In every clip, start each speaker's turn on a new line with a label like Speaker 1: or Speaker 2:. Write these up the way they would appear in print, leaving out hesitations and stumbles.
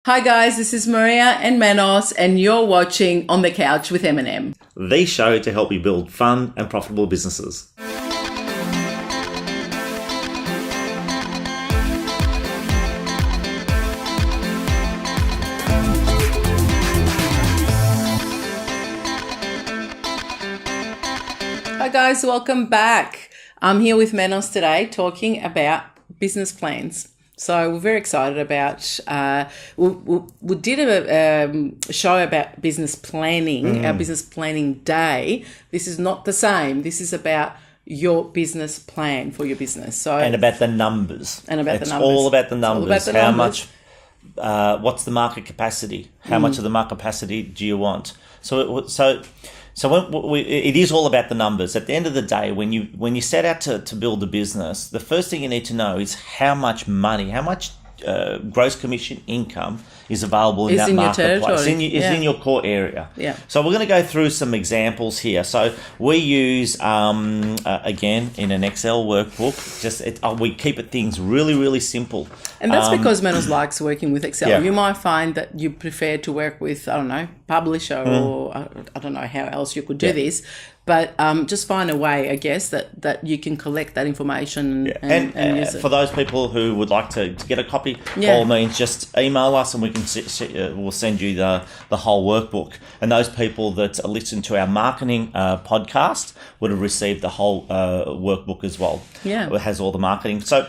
Speaker 1: Hi guys, this is Maria and Manos, and you're watching On the Couch with M&M.
Speaker 2: The show to help you build fun and profitable businesses.
Speaker 1: Hi guys, welcome back. I'm here with Manos today talking about business plans. So we're very excited about, we did a show about business planning, our business planning day. This is not the same. This is about your business plan for your business. So
Speaker 2: And about the numbers. It's all about the numbers. How much, what's the market capacity? How much of the market capacity do you want? So it is all about the numbers. At the end of the day, when you set out to build a business, the first thing you need to know is how much money, how much gross commission income is available in that marketplace. It's in your core area.
Speaker 1: Yeah.
Speaker 2: So we're going to go through some examples here. So we use, again, in an Excel workbook, we keep things really, really simple.
Speaker 1: And that's because Manos likes working with Excel.
Speaker 2: Yeah.
Speaker 1: You might find that you prefer to work with, Publisher or I don't know how else you could do this. But just find a way, I guess, that you can collect that information and use it.
Speaker 2: For those people who would like to get a copy, by all means, just email us and we'll send you the whole workbook. And those people that listen to our marketing podcast would have received the whole workbook as well.
Speaker 1: Yeah.
Speaker 2: It has all the marketing. So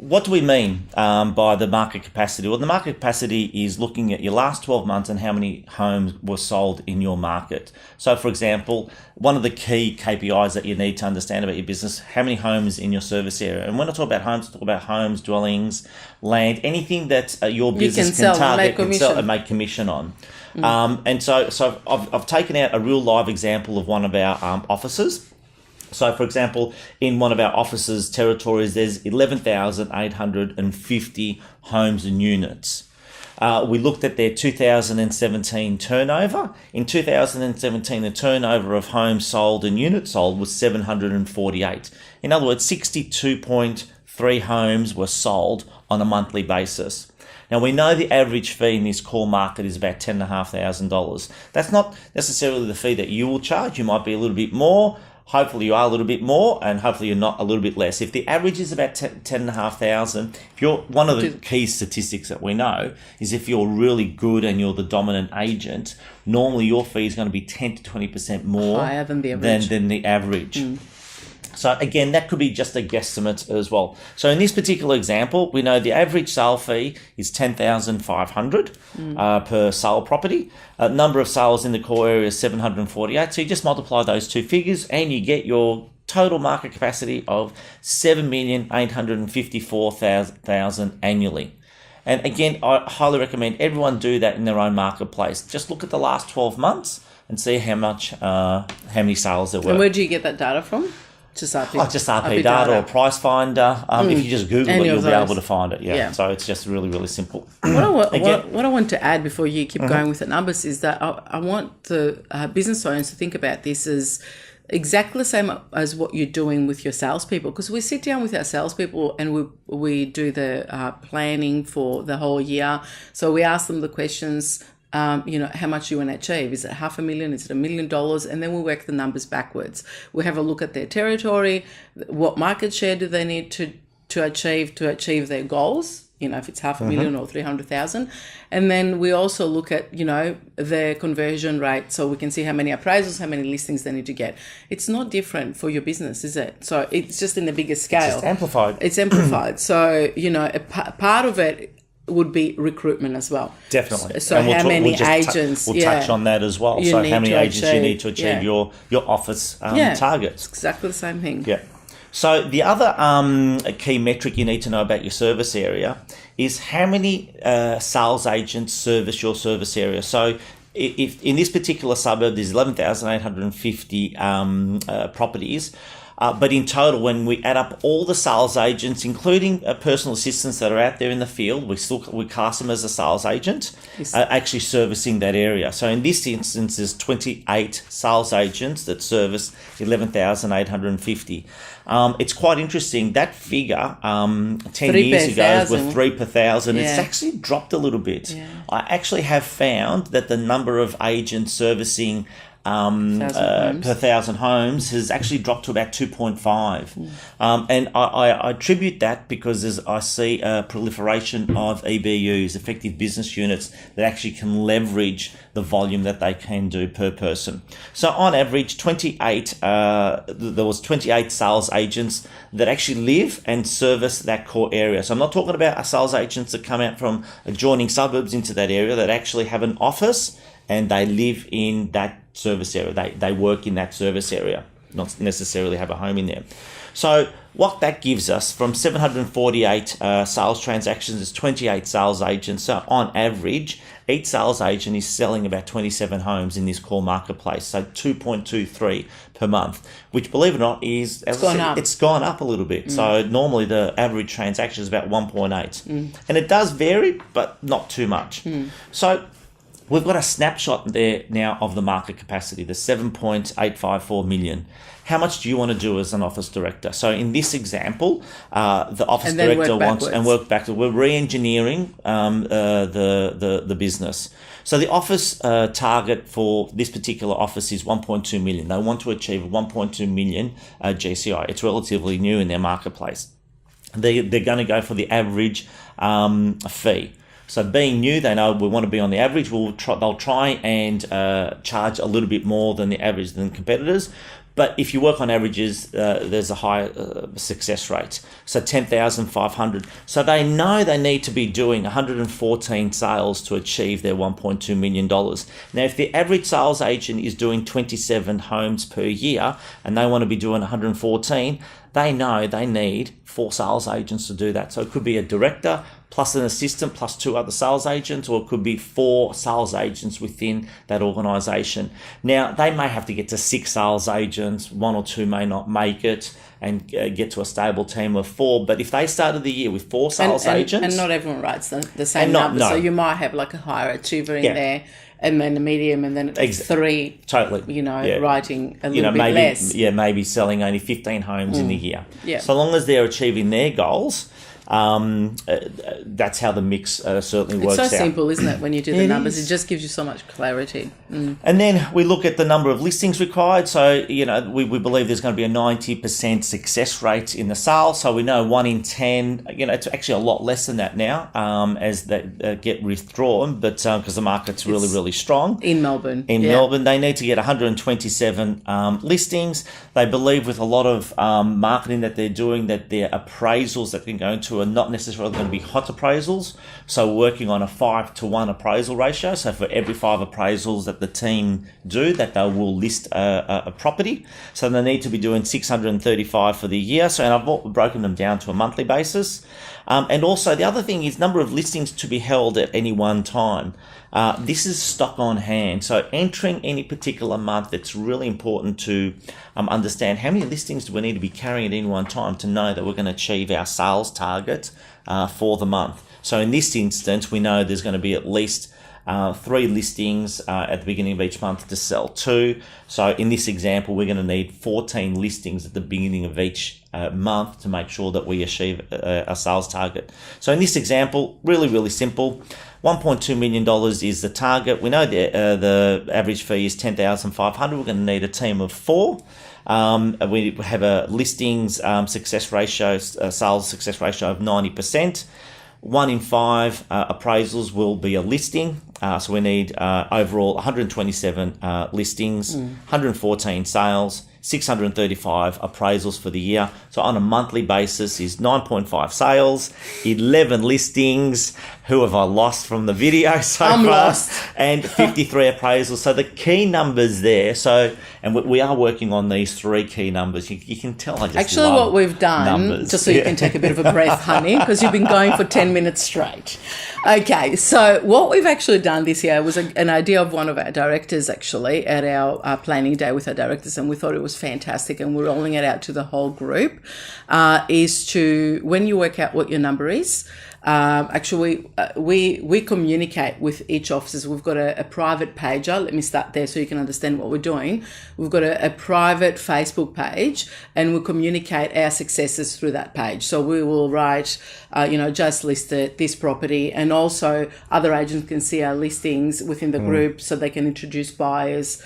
Speaker 2: what do we mean by the market capacity? Well, the market capacity is looking at your last 12 months and how many homes were sold in your market. So, for example, one of the key KPIs that you need to understand about your business, how many homes in your service area. And when I talk about homes, I talk about homes, dwellings, land, anything that your business can target, can sell and make commission on. And so I've taken out a real live example of one of our offices. So, for example, in one of our offices' territories, there's 11,850 homes and units. We looked at their 2017 turnover. In 2017, the turnover of homes sold and units sold was 748. In other words, 62.3 homes were sold on a monthly basis. Now, we know the average fee in this core market is about $10,500. That's not necessarily the fee that you will charge. You might be a little bit more. Hopefully you are a little bit more, and hopefully you're not a little bit less. If the average is about $10,500, if you're one of the key statistics that we know is if you're really good and you're the dominant agent, normally your fee is going to be 10 to 20% more
Speaker 1: higher than the average.
Speaker 2: Than the average. So again, that could be just a guesstimate as well. So in this particular example, we know the average sale fee is $10,500 per sale property. Number of sales in the core area is 748. So you just multiply those two figures and you get your total market capacity of 7,854,000 annually. And again, I highly recommend everyone do that in their own marketplace. Just look at the last 12 months and see how many sales there were.
Speaker 1: And where do you get that data from? Just
Speaker 2: RP data or Price Finder. If you just Google it, you'll be able to find it. Yeah. So it's just really, really simple.
Speaker 1: What I want to add before you keep going with the numbers is that I want the business owners to think about this as exactly the same as what you're doing with your salespeople, because we sit down with our salespeople and we do the planning for the whole year. So we ask them the questions. How much you want to achieve? Is it $500,000? Is it $1 million? And then we work the numbers backwards. We have a look at their territory. What market share do they need to achieve their goals? If it's $500,000 or 300,000. And then we also look at, their conversion rate, so we can see how many appraisals, how many listings they need to get. It's not different for your business, is it? So it's just in a bigger scale. It's amplified. So, a part of it would be recruitment as well.
Speaker 2: Definitely.
Speaker 1: So how many agents?
Speaker 2: We'll touch on that as well. So how many agents you need to achieve your office targets.
Speaker 1: It's exactly the same thing.
Speaker 2: Yeah. So the other key metric you need to know about your service area is how many sales agents service your service area. So if in this particular suburb there's 11,850 properties, But in total, when we add up all the sales agents, including personal assistants that are out there in the field, we class them as a sales agent, actually servicing that area. So in this instance, there's 28 sales agents that service 11,850. It's quite interesting. That figure 10 years ago was 3 per thousand.
Speaker 1: Yeah.
Speaker 2: It's actually dropped a little bit.
Speaker 1: Yeah.
Speaker 2: I actually have found that the number of agents servicing per thousand homes has actually dropped to about 2.5. And I attribute that because I see a proliferation of EBUs, effective business units, that actually can leverage the volume that they can do per person. So on average, there was 28 sales agents that actually live and service that core area. So I'm not talking about sales agents that come out from adjoining suburbs into that area, that actually have an office and they live in that service area. They work in that service area, not necessarily have a home in there. So what that gives us, from 748 sales transactions, is 28 sales agents. So on average, each sales agent is selling about 27 homes in this core marketplace. So 2.23 per month, which, believe it or not, is, as I said, it's gone up a little bit. So normally the average transaction is about 1.8. And it does vary, but not too much. So we've got a snapshot there now of the market capacity, the 7.854 million. How much do you want to do as an office director? So in this example, the office director wants and work backwards. We're re-engineering the business. So the office target for this particular office is 1.2 million. They want to achieve 1.2 million GCI. It's relatively new in their marketplace. They're going to go for the average fee. So being new, they know we want to be on the average. They'll try and charge a little bit more than the average than competitors. But if you work on averages, there's a higher success rate. So 10,500. So they know they need to be doing 114 sales to achieve their $1.2 million. Now, if the average sales agent is doing 27 homes per year and they want to be doing 114, they know they need 4 sales agents to do that. So it could be a director plus an assistant plus 2 other sales agents, or it could be 4 sales agents within that organisation. Now, they may have to get to 6 sales agents, 1 or 2 may not make it, and get to a stable team of 4. But if they started the year with 4 sales agents...
Speaker 1: And not everyone writes the same number, so you might have like a higher achiever in there, and then a medium, and then 3,
Speaker 2: totally,
Speaker 1: writing a little bit less.
Speaker 2: Yeah, maybe selling only 15 homes in the year.
Speaker 1: Yeah.
Speaker 2: So long as they're achieving their goals, that's how the mix certainly works out.
Speaker 1: It's so simple, isn't it, when you do the numbers? It just gives you so much clarity.
Speaker 2: And then we look at the number of listings required. So, we believe there's going to be a 90% success rate in the sale. So we know 1 in 10, it's actually a lot less than that now as they get withdrawn, but because the market's really strong.
Speaker 1: In Melbourne.
Speaker 2: Melbourne, they need to get 127 listings. They believe with a lot of marketing that they're doing, that their appraisals that can go into are not necessarily going to be hot appraisals. So working on a 5-to-1 appraisal ratio. So for every 5 appraisals that the team do, that they will list a property. So they need to be doing 635 for the year. So, and I've broken them down to a monthly basis. And also the other thing is number of listings to be held at any one time. This is stock on hand. So entering any particular month, it's really important to understand how many listings do we need to be carrying at any one time to know that we're going to achieve our sales target for the month. So in this instance, we know there's going to be at least 3 listings at the beginning of each month to sell 2. So in this example, we're going to need 14 listings at the beginning of each month to make sure that we achieve a sales target. So in this example, really simple. $1.2 million is the target. We know the average fee is $10,500. We're going to need a team of 4. We have a listings success ratio, sales success ratio of 90%. 1 in 5 appraisals will be a listing. So we need overall 127 listings, 114 sales, 635 appraisals for the year. So on a monthly basis is 9.5 sales, 11 listings. Who have I lost from the video so far?
Speaker 1: Lost.
Speaker 2: And 53 appraisals. So the key numbers there. So, and we are working on these 3 key numbers. You can tell I just
Speaker 1: actually
Speaker 2: love
Speaker 1: what we've done,
Speaker 2: numbers.
Speaker 1: just so you can take a bit of a breath, honey, because you've been going for 10 minutes straight. Okay, so what we've actually done this year was an idea of one of our directors actually at our planning day with our directors, and we thought it was fantastic, and we're rolling it out to the whole group, is to, when you work out what your number is, actually, we communicate with each office. We've got a private pager. Let me start there so you can understand what we're doing. We've got a private Facebook page, and we communicate our successes through that page. So we will write, just listed this property, and also other agents can see our listings within the group, so they can introduce buyers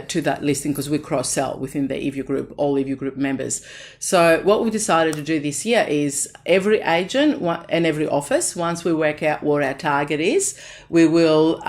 Speaker 1: to that listing, because we cross-sell within the EView group, all EView group members. So what we decided to do this year is every agent and every office, once we work out what our target is, we will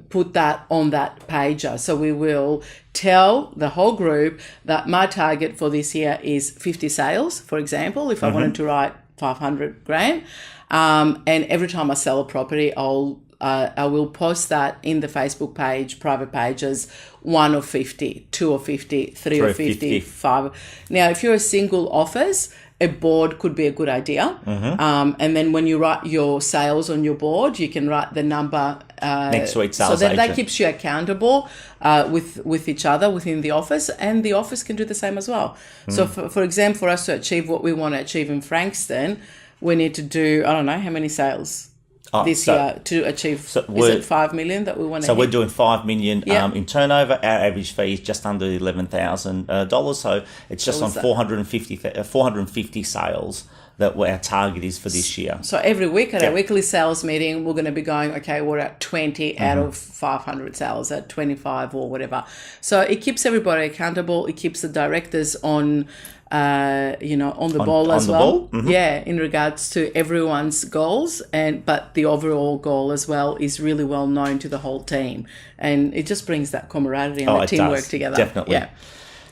Speaker 1: put that on that pager. So we will tell the whole group that my target for this year is 50 sales, for example, if I wanted to write 500 grand. And every time I sell a property, I will post that in the Facebook page, private pages, 1 of 50, 2 of 50, 3 of 50, 5. Now, if you're a single office, a board could be a good idea. And then when you write your sales on your board, you can write the number
Speaker 2: next to each sales
Speaker 1: so
Speaker 2: agent.
Speaker 1: that keeps you accountable with each other within the office, and the office can do the same as well. So, for example, for us to achieve what we want to achieve in Frankston, we need to do, I don't know, how many sales this year to achieve, is it 5 million that we want to
Speaker 2: So
Speaker 1: hit?
Speaker 2: we're doing 5 million in turnover. Our average fee is just under $11,000. So it's just on 450 sales that our target is for this year.
Speaker 1: So every week at our weekly sales meeting, we're going to be going, okay, we're at 20 out of 500 sales, at 25 or whatever. So it keeps everybody accountable. It keeps the directors on on the ball as well. Yeah, in regards to everyone's goals, but the overall goal as well is really well known to the whole team, and it just brings that camaraderie and the teamwork together.
Speaker 2: Definitely. Yeah.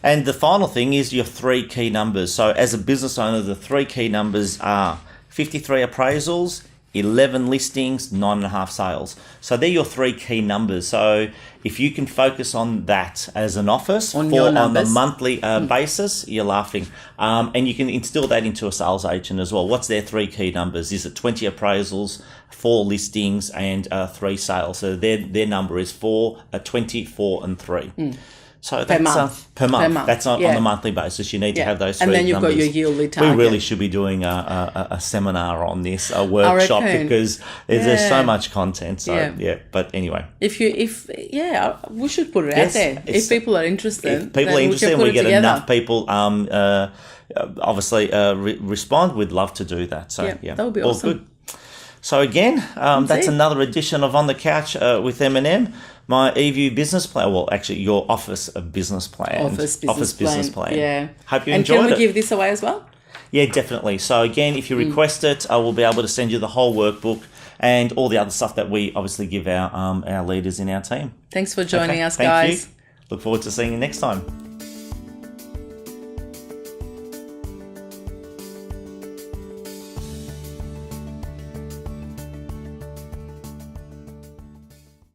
Speaker 2: And the final thing is your 3 key numbers. So as a business owner, the 3 key numbers are 53 appraisals, 11 listings, 9.5 sales. So they're your 3 key numbers. So if you can focus on that as an office on the monthly basis, you're laughing. And you can instill that into a sales agent as well. What's their 3 key numbers? Is it 20 appraisals, 4 listings, and 3 sales? So their number is 4, 20, 4, and 3. So that's per month. That's on a monthly basis. You need to have those 3
Speaker 1: numbers. And then you've
Speaker 2: numbers.
Speaker 1: got your yearly target.
Speaker 2: We really should be doing a seminar on this, a workshop, because there's so much content. So but anyway, we
Speaker 1: should put it out there. If people are interested,
Speaker 2: if people are interested, and we get enough people obviously respond, we'd love to do that. So that would be awesome. All good. So again, that's another edition of On the Couch with M&M. My EView business plan, well, actually your office business plan. Office business plan.
Speaker 1: Yeah.
Speaker 2: Hope you enjoyed it.
Speaker 1: And can we give this away as well?
Speaker 2: Yeah, definitely. So again, if you request it, I will be able to send you the whole workbook and all the other stuff that we obviously give our leaders in our team.
Speaker 1: Thanks for joining us, guys.
Speaker 2: Thank you. Look forward to seeing you next time.